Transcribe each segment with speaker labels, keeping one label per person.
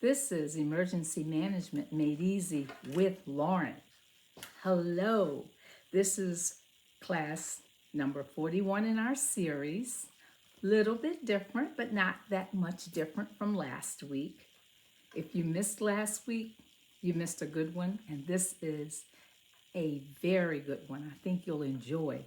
Speaker 1: This is Emergency Management Made Easy with Lauren. Hello. This is class number 41 in our series. Little bit different, but not that much different from last week. If you missed last week, you missed a good one, and this is a very good one. I think you'll enjoy.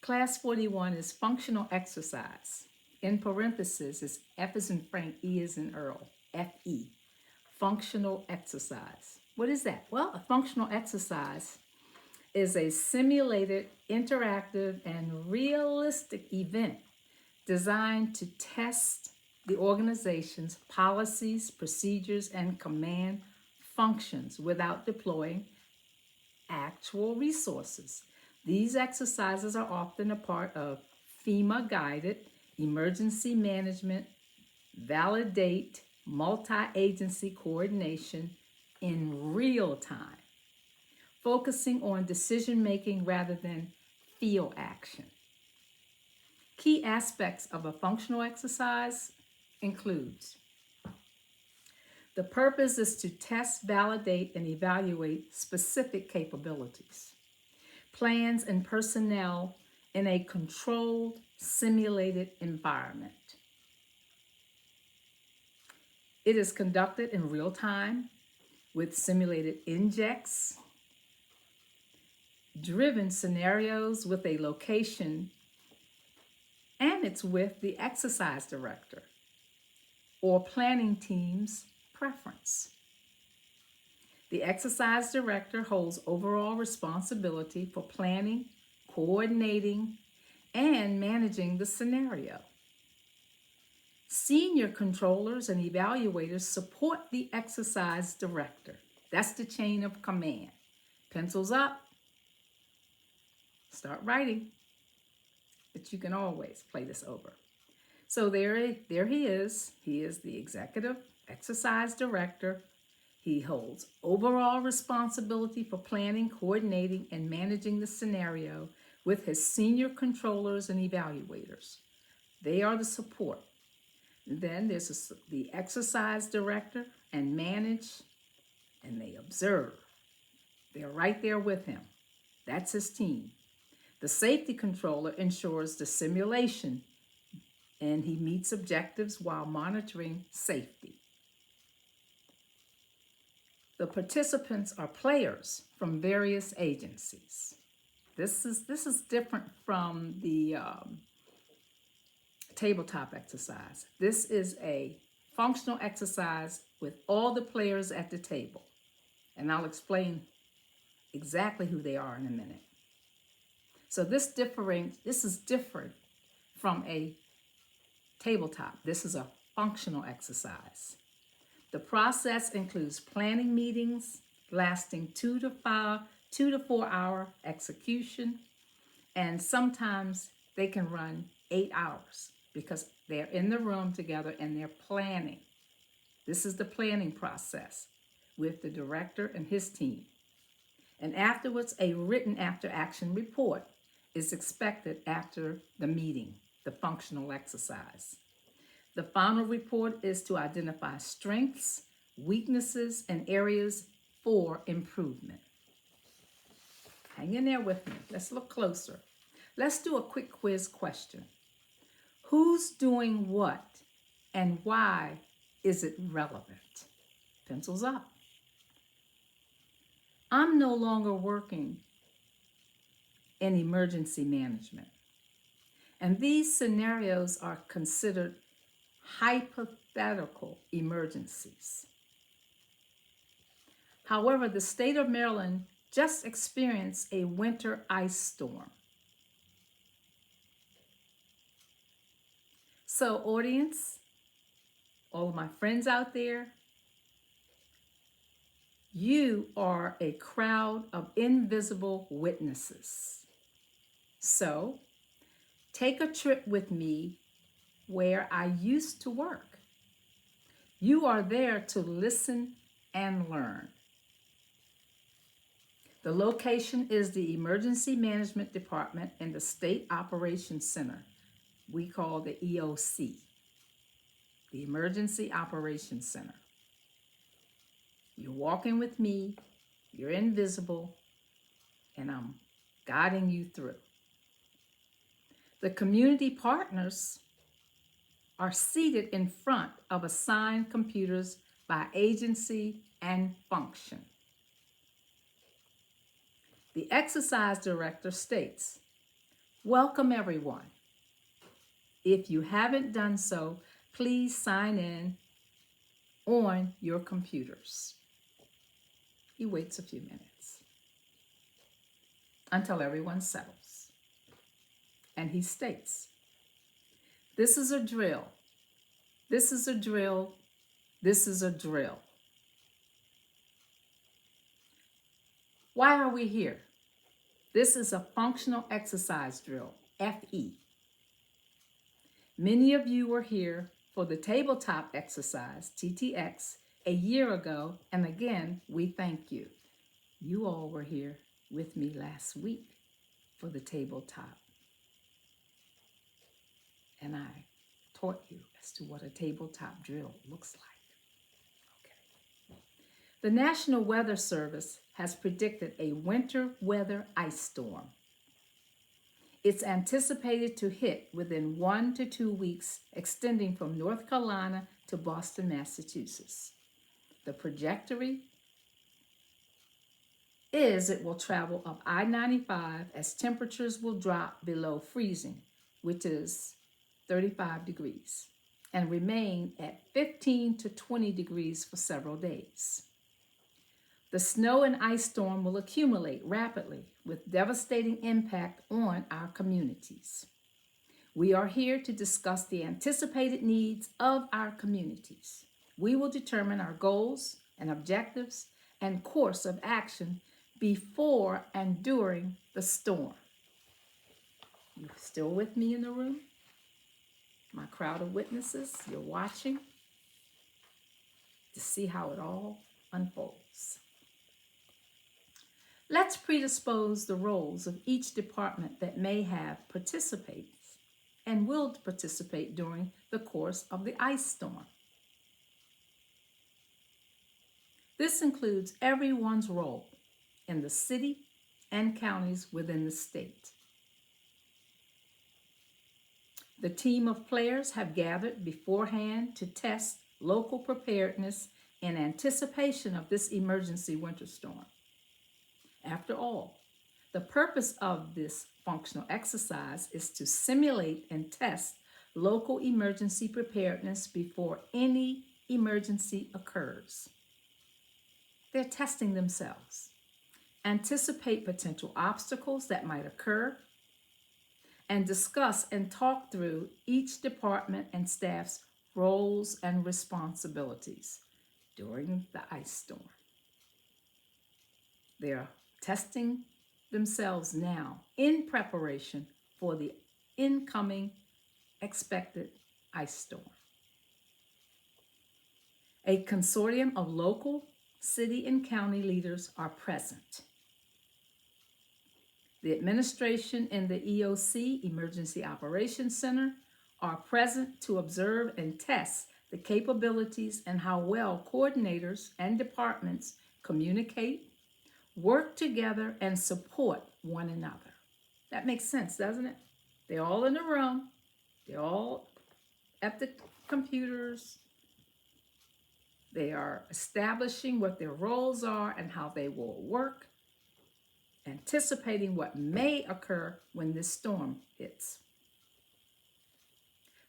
Speaker 1: Class 41 is functional exercise. In parentheses is F as in Frank, E as in Earl, FE, functional exercise. What is that? Well, a functional exercise is a simulated, interactive, and realistic event designed to test the organization's policies, procedures, and command functions without deploying actual resources. These exercises are often a part of FEMA guided emergency management, validate multi-agency coordination in real time, focusing on decision making rather than field action. Key aspects of a functional exercise includes the purpose is to test, validate, and evaluate specific capabilities, plans, and personnel in a controlled, simulated environment. It is conducted in real time with simulated injects, driven scenarios with a location, and it's with the exercise director or planning team's preference. The exercise director holds overall responsibility for planning, coordinating, and managing the scenario. Senior controllers and evaluators support the exercise director. That's the chain of command. Pencils up, start writing, but you can always play this over. So there he is. He is the executive exercise director. He holds overall responsibility for planning, coordinating, and managing the scenario with his senior controllers and evaluators. They are the support. Then there's the exercise director and manage, and they observe. They're right there with him. That's his team. The safety controller ensures the simulation, and he meets objectives while monitoring safety. The participants are players from various agencies. This is different from the tabletop exercise. This is a functional exercise with all the players at the table. And I'll explain exactly who they are in a minute. So this is different from a tabletop. This is a functional exercise. The process includes planning meetings lasting 2 to 4 hour execution, and sometimes they can run 8 hours because they're in the room together and they're planning. This is the planning process with the director and his team. And afterwards, a written after action report is expected after the meeting, the functional exercise. The final report is to identify strengths, weaknesses, and areas for improvement. Hang in there with me. Let's look closer. Let's do a quick quiz question. Who's doing what and why is it relevant? Pencils up. I'm no longer working in emergency management. And these scenarios are considered hypothetical emergencies. However, the state of Maryland just experienced a winter ice storm. So, audience, all of my friends out there, you are a crowd of invisible witnesses. So, take a trip with me where I used to work. You are there to listen and learn. The location is the Emergency Management Department in the State Operations Center. We call the EOC. the Emergency Operations Center. You're walking with me, you're invisible, and I'm guiding you through. The community partners are seated in front of assigned computers by agency and function. The exercise director states, "Welcome everyone. If you haven't done so, please sign in on your computers." He waits a few minutes until everyone settles. And he states, "This is a drill. This is a drill. This is a drill." Why are we here? This is a functional exercise drill, FE. Many of you were here for the tabletop exercise, TTX, a year ago, and again, we thank you. You all were here with me last week for the tabletop. And I taught you as to what a tabletop drill looks like. Okay. The National Weather Service has predicted a winter weather ice storm. It's anticipated to hit within 1 to 2 weeks, extending from North Carolina to Boston, Massachusetts. The trajectory is it will travel up I-95 as temperatures will drop below freezing, which is 35 degrees, and remain at 15 to 20 degrees for several days. The snow and ice storm will accumulate rapidly with devastating impact on our communities. We are here to discuss the anticipated needs of our communities. We will determine our goals and objectives and course of action before and during the storm. You still with me in the room? My crowd of witnesses, you're watching to see how it all unfolds. Let's predispose the roles of each department that may have participated and will participate during the course of the ice storm. This includes everyone's role in the city and counties within the state. The team of players have gathered beforehand to test local preparedness in anticipation of this emergency winter storm. After all, the purpose of this functional exercise is to simulate and test local emergency preparedness before any emergency occurs. They're testing themselves, anticipate potential obstacles that might occur, and discuss and talk through each department and staff's roles and responsibilities during the ice storm. They are testing themselves now in preparation for the incoming expected ice storm. A consortium of local, city, and county leaders are present. The administration in the EOC, Emergency Operations Center, are present to observe and test the capabilities and how well coordinators and departments communicate, work together, and support one another. That makes sense, doesn't it? They're all in the room. They're all at the computers. They are establishing what their roles are and how they will work, anticipating what may occur when this storm hits.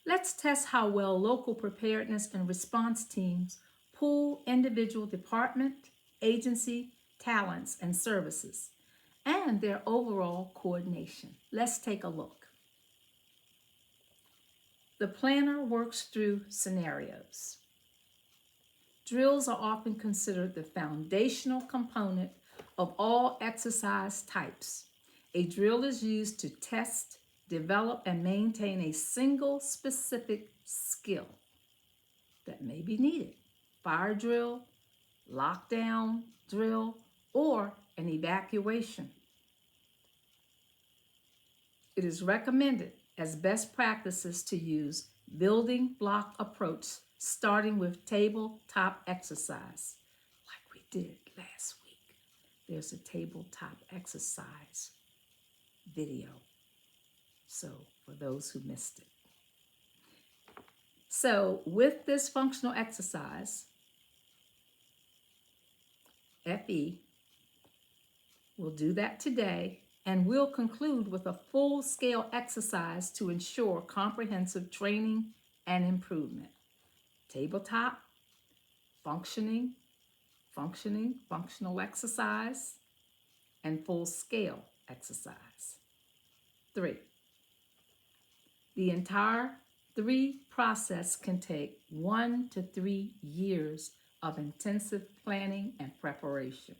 Speaker 1: Let's test how well local preparedness and response teams pool individual department, agency, talents, and services, and their overall coordination. Let's take a look. The planner works through scenarios. Drills are often considered the foundational component of all exercise types. A drill is used to test, develop, and maintain a single specific skill that may be needed. Fire drill, lockdown drill, or an evacuation. It is recommended as best practices to use building block approach starting with tabletop exercise, like we did last week. There's a tabletop exercise video. So, for those who missed it. So, with this functional exercise, FE, we'll do that today, and we'll conclude with a full-scale exercise to ensure comprehensive training and improvement. Tabletop, functional exercise, and full-scale exercise. 3. The entire 3 process can take 1 to 3 years of intensive planning and preparation.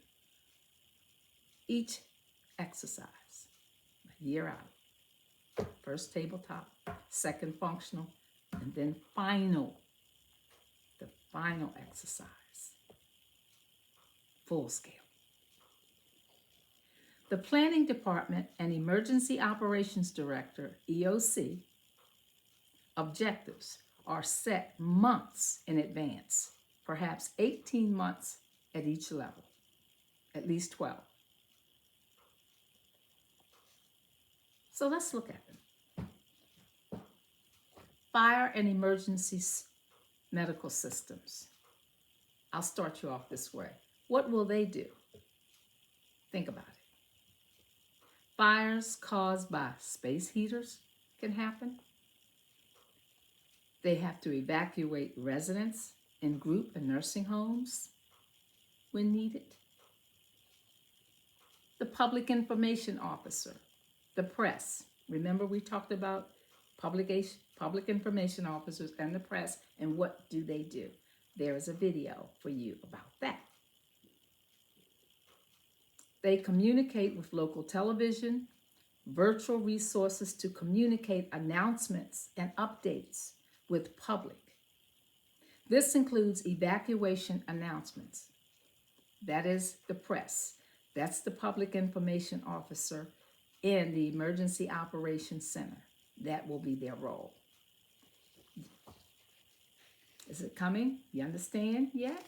Speaker 1: Each exercise, a year out. First tabletop, second functional, and then the final exercise, full scale. The Planning Department and Emergency Operations Director, EOC, objectives are set months in advance, perhaps 18 months at each level, at least 12. So let's look at them. Fire and emergency medical systems. I'll start you off this way. What will they do? Think about it. Fires caused by space heaters can happen. They have to evacuate residents in group and nursing homes when needed. The public information officer, the press. Remember we talked about public information officers and the press, and what do they do? There is a video for you about that. They communicate with local television, virtual resources to communicate announcements and updates with public. This includes evacuation announcements. That is the press. That's the public information officer in the Emergency Operations Center. That will be their role. Is it coming? You understand yet?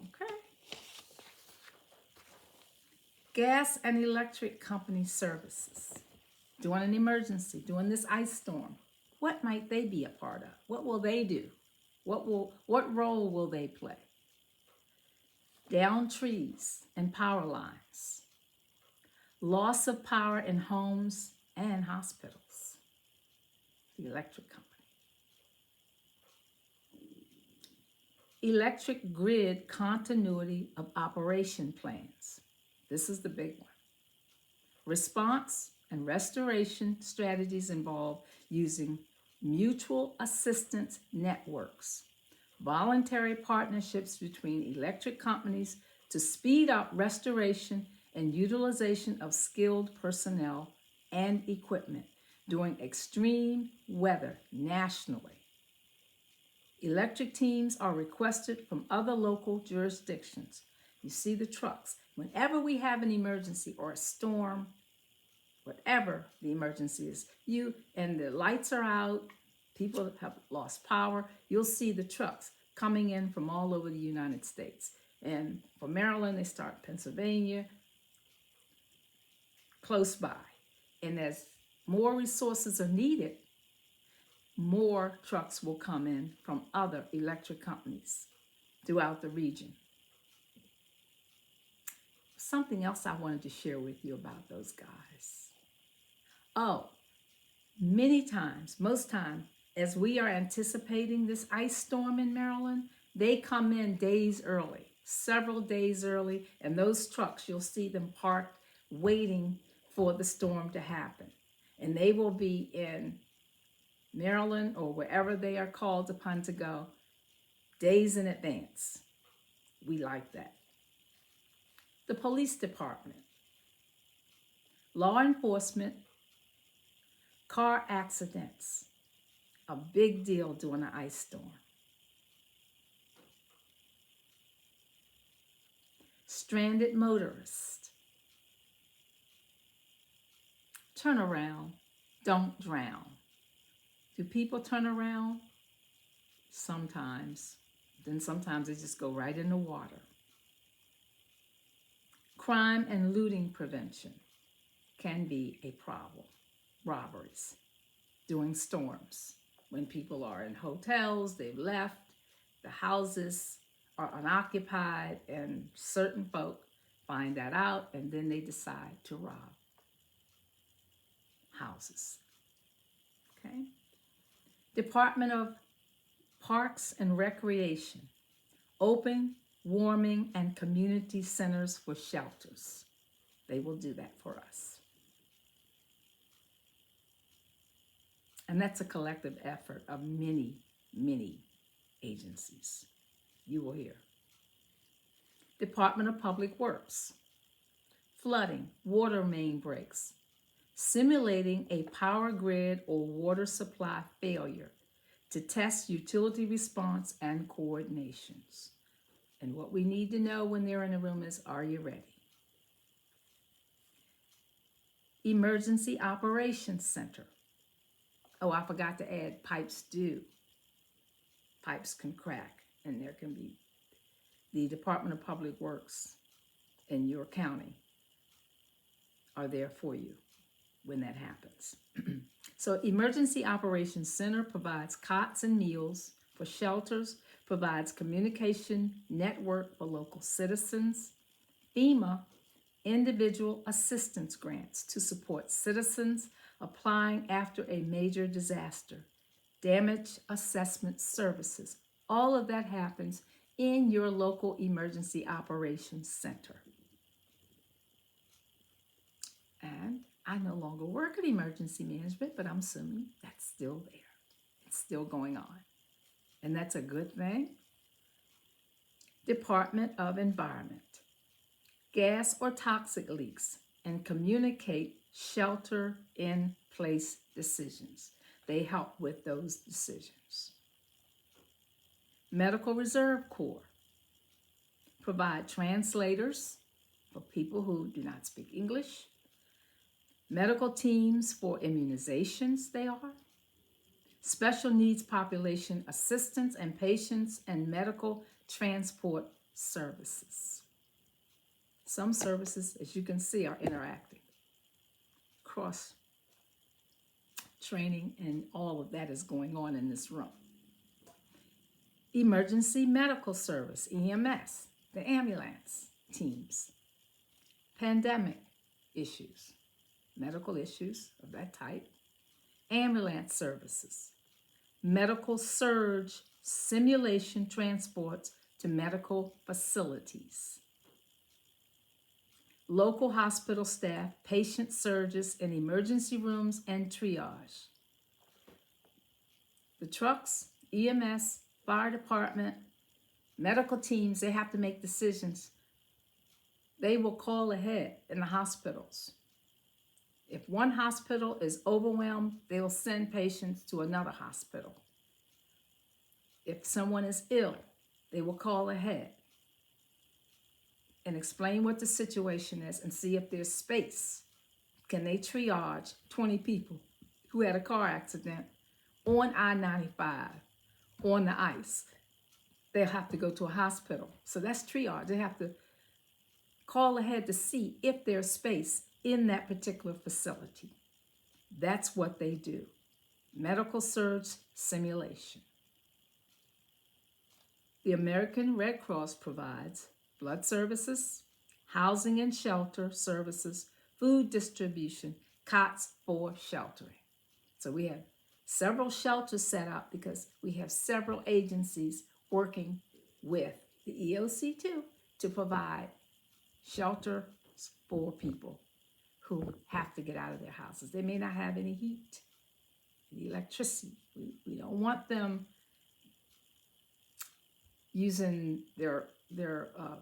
Speaker 1: Okay. Gas and electric company services. During an emergency, during this ice storm, what might they be a part of? What will they do? What role will they play? Down trees and power lines. Loss of power in homes and hospitals. The electric company. Electric grid continuity of operation plans. This is the big one. Response and restoration strategies involve using mutual assistance networks, voluntary partnerships between electric companies to speed up restoration and utilization of skilled personnel and equipment during extreme weather nationally. Electric teams are requested from other local jurisdictions. You see the trucks. Whenever we have an emergency or a storm, whatever the emergency is, and the lights are out, people have lost power, you'll see the trucks coming in from all over the United States. And for Maryland, they start in Pennsylvania, close by. And as more resources are needed, more trucks will come in from other electric companies throughout the region. Something else I wanted to share with you about those guys. Oh, many times, most times, as we are anticipating this ice storm in Maryland, they come in days early, several days early, and those trucks, you'll see them parked waiting for the storm to happen. And they will be in Maryland or wherever they are called upon to go days in advance. We like that. The police department, law enforcement, car accidents, a big deal during an ice storm. Stranded motorists. Turn around, don't drown. Do people turn around sometimes. Then sometimes they just go right in the water. Crime and looting prevention can be a problem. Robberies during storms. When people are in hotels, they've left, the houses are unoccupied, and certain folk find that out, and then they decide to rob houses. Okay? Department of Parks and Recreation. Open, warming, and community centers for shelters. They will do that for us. And that's a collective effort of many, many agencies. You will hear. Department of Public Works. Flooding, water main breaks, simulating a power grid or water supply failure to test utility response and coordinations. And what we need to know when they're in the room is, are you ready? Emergency Operations Center. Oh, I forgot to add, pipes do. Pipes can crack, and there can be the Department of Public Works in your county are there for you when that happens. So Emergency Operations Center provides cots and meals for shelters, provides communication network for local citizens. FEMA, individual assistance grants to support citizens applying after a major disaster. Damage assessment services. All of that happens in your local Emergency Operations Center. And I no longer work at emergency management, but I'm assuming that's still there. It's still going on. And that's a good thing. Department of Environment. Gas or toxic leaks and communicate shelter-in-place decisions. They help with those decisions. Medical Reserve Corps. Provide translators for people who do not speak English. Medical teams for immunizations, they are. Special needs population assistance and patients and medical transport services. Some services, as you can see, are interacting. Cross training and all of that is going on in this room. Emergency Medical Service, EMS, the ambulance teams. Pandemic issues, medical issues of that type. Ambulance services. Medical surge simulation transports to medical facilities. Local hospital staff, patient surges in emergency rooms and triage. The trucks, EMS, fire department, medical teams, they have to make decisions. They will call ahead in the hospitals. If one hospital is overwhelmed, they will send patients to another hospital. If someone is ill, they will call ahead and explain what the situation is and see if there's space. Can they triage 20 people who had a car accident on I-95 on the ice? They'll have to go to a hospital. So that's triage. They have to call ahead to see if there's space in that particular facility. That's what they do. Medical surge simulation. The American Red Cross provides blood services, housing and shelter services, food distribution, cots for sheltering. So we have several shelters set up because we have several agencies working with the EOC too to provide shelter for people who have to get out of their houses. They may not have any heat, any electricity. We don't want them using their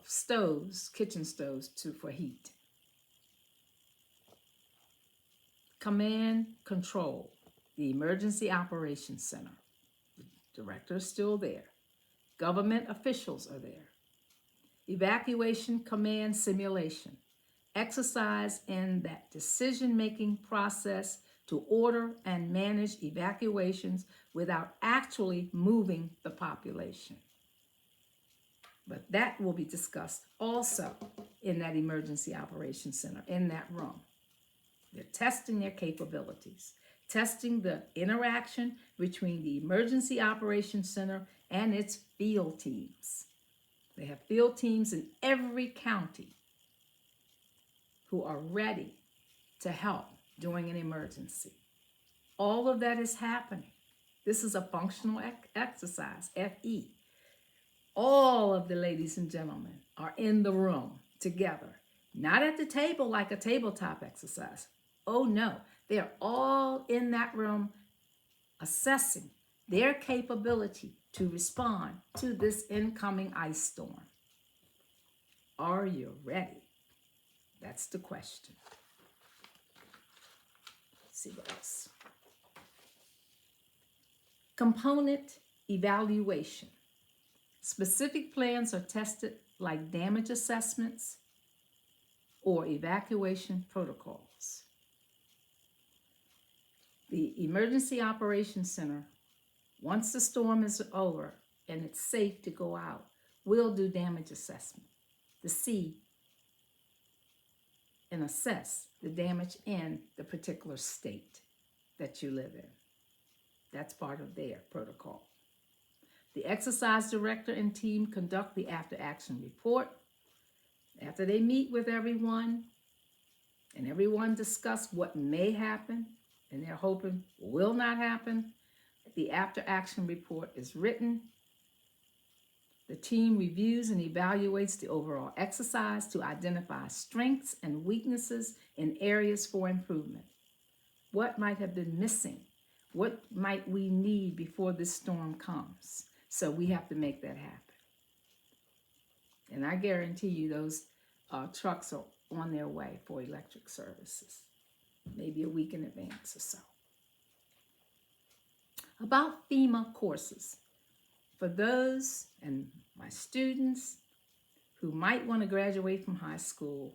Speaker 1: stoves, kitchen stoves, for heat. Command Control, the Emergency Operations Center. The director is still there. Government officials are there. Evacuation Command Simulation. Exercise in that decision-making process to order and manage evacuations without actually moving the population. But that will be discussed also in that emergency operations center, in that room. They're testing their capabilities, testing the interaction between the emergency operations center and its field teams. They have field teams in every county who are ready to help during an emergency. All of that is happening. This is a functional exercise, FE. All of the ladies and gentlemen are in the room together, not at the table like a tabletop exercise. Oh no, they're all in that room assessing their capability to respond to this incoming ice storm. Are you ready? That's the question. Let's see what else. Component evaluation. Specific plans are tested like damage assessments or evacuation protocols. The Emergency Operations Center, once the storm is over and it's safe to go out, will do damage assessment to see and assess the damage in the particular state that you live in. That's part of their protocol. The exercise director and team conduct the after-action report. After they meet with everyone and everyone discuss what may happen and they're hoping will not happen, the after-action report is written. The team reviews and evaluates the overall exercise to identify strengths and weaknesses in areas for improvement. What might have been missing? What might we need before this storm comes? So we have to make that happen. And I guarantee you those trucks are on their way for electric services, maybe a week in advance or so. About FEMA courses. For those and my students who might want to graduate from high school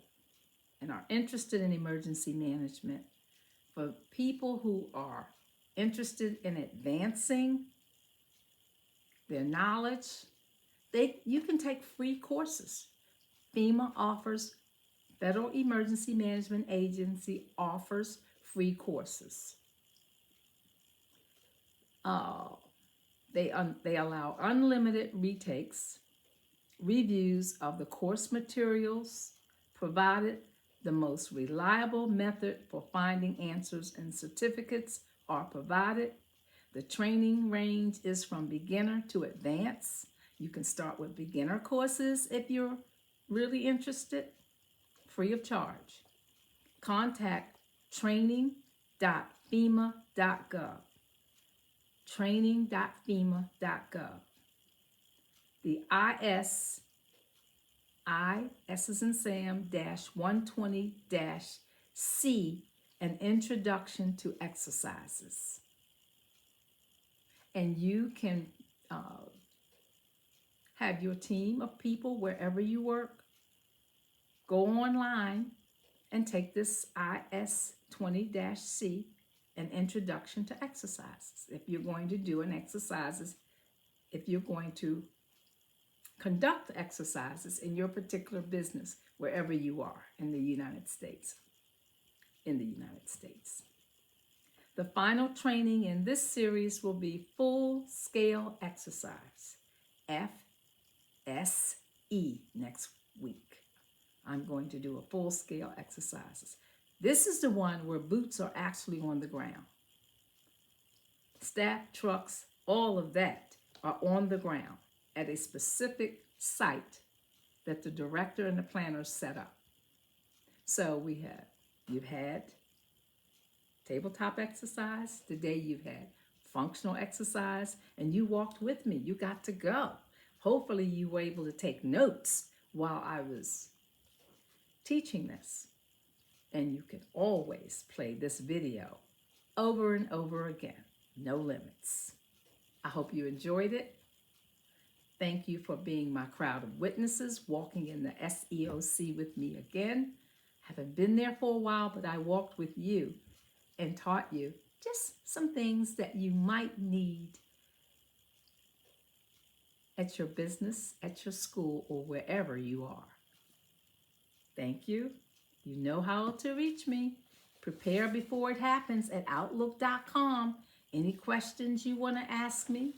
Speaker 1: and are interested in emergency management, for people who are interested in advancing their knowledge, you can take free courses. FEMA offers, Federal Emergency Management Agency offers free courses. They allow unlimited retakes, reviews of the course materials, provided the most reliable method for finding answers, and certificates are provided. The training range is from beginner to advanced. You can start with beginner courses if you're really interested, free of charge. Contact training.fema.gov. Training.fema.gov. The S is in Sam, -120-C, an introduction to exercises. And you can have your team of people wherever you work go online and take this IS-20-C, an introduction to exercises. If you're going to do an exercises, if you're going to conduct exercises in your particular business, wherever you are in the United States. The final training in this series will be full-scale exercise, FSE, next week. I'm going to do a full-scale exercises. This is the one where boots are actually on the ground. Staff, trucks, all of that are on the ground at a specific site that the director and the planners set up. So you've had tabletop exercise, today you've had functional exercise, and you walked with me. You got to go. Hopefully you were able to take notes while I was teaching this. And you can always play this video over and over again. No limits. I hope you enjoyed it. Thank you for being my crowd of witnesses, walking in the SEOC with me again. I haven't been there for a while, but I walked with you and taught you just some things that you might need at your business, at your school, or wherever you are. Thank you. You know how to reach me. Prepare before it happens at outlook.com. Any questions you want to ask me,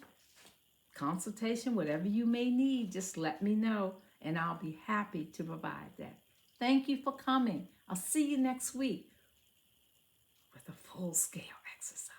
Speaker 1: consultation, whatever you may need, just let me know and I'll be happy to provide that. Thank you for coming. I'll see you next week with a full scale exercise.